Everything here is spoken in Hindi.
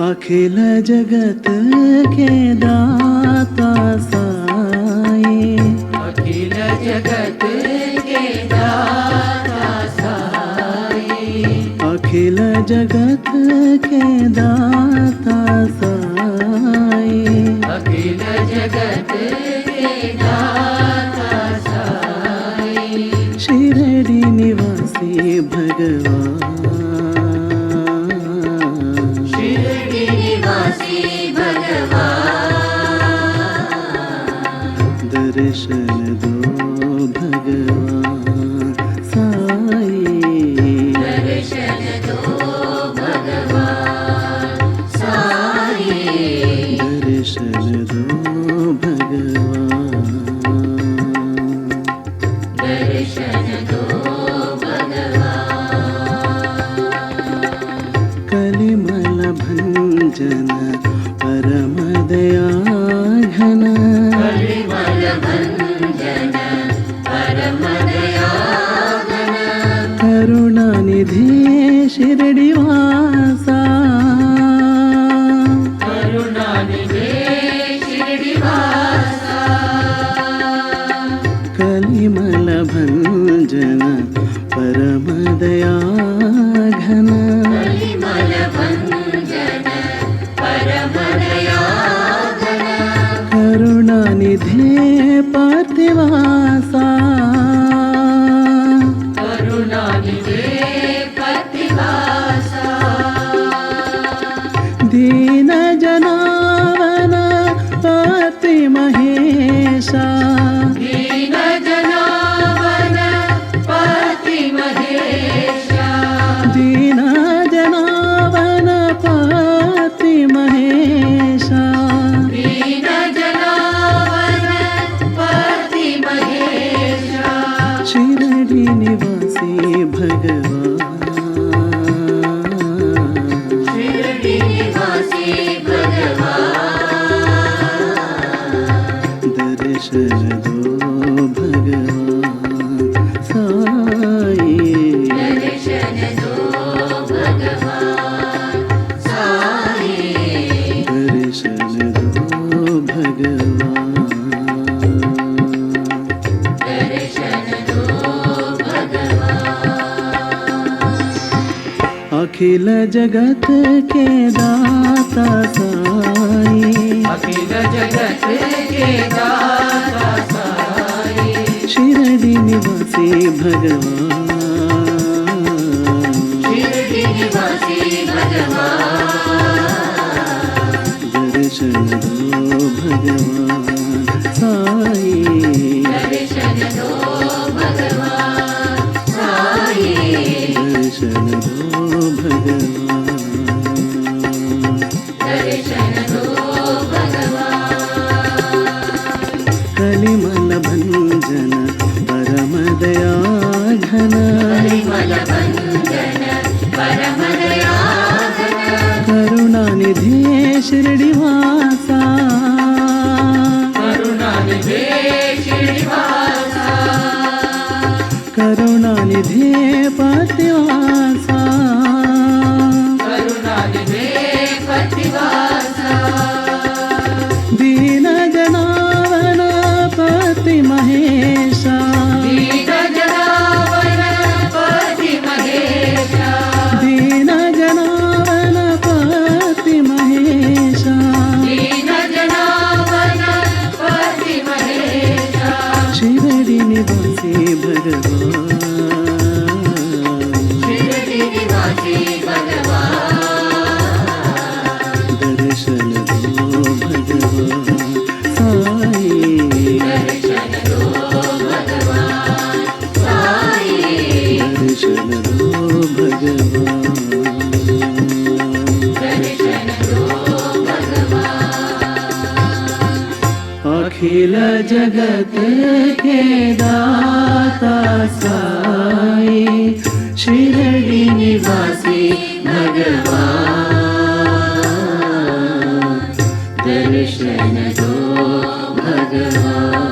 अखिल जगत के दाता साई, अखिल जगत के दाता साई, अखिल जगत के दाता साई, अखिल जगत के दाता साई, शिरडी निवासी भगवान, शिरडी निवासी भगवान, दर्शन दो भगवान साई, दर्शन दो भगवान साई, दर्शन दो भगवान, दर्शन दो भगवान, कलिमल भंजन परम दया घन, कलिमल भंजन परम दयाघन, करुणानिधि शिरडी वासा, करुणानिधे शिरडीवासा, कलिमल भंजन परम दया घन, कलिमल भंजन परम दयाघन, करुणानिधि पार्थिवासा, करुणानिधे पतिवासा, दीन जनावन पति महेशा, दीन जनावन पति महेशा, दीन जनावन पति महेशा, दीन जनावन पति महेशा, शिरडी निवासी भगवान, शिरडी निवासी भगवान, दर्शन दो भगवान साई, दर्शन दो भगवान साई, दर्शन दो भगवान, दर्शन दो भगवान, अखिल जगत के दाता साई, अखिल जगत के दाता साई, शिरडी निवासी भगवान, शिरडी निवासी भगवान, दर्शन दो भगवान साई, दर्शन दो भगवान साई, दर्शन दो भगवान, दर्शन दो भगवान, कलिमल भंजन परम दया घन, कलिमल भंजन परम दयाघन, करुणानिधि शिरडी वासा, करुणानिधे शिरडीवासा, करुणानिधि पार्थिवासा, करुणानिधे पतिवासा, दीन जनावन पति महेशा, दीन जनावन पति महेशा, दीन जनावन पति महेशा, दीन जनावन पति महेशा, शिरडी निवासी भगवान, शिरडी निवासी भगवान, दर्शन दो भगवान साई, दर्शन दो भगवान साई, दर्शन दो भगवान, दर्शन दो भगवान, अखिल जगत के दाता साई, शिरडी निवासी भगवान, दर्शन दो भगवान।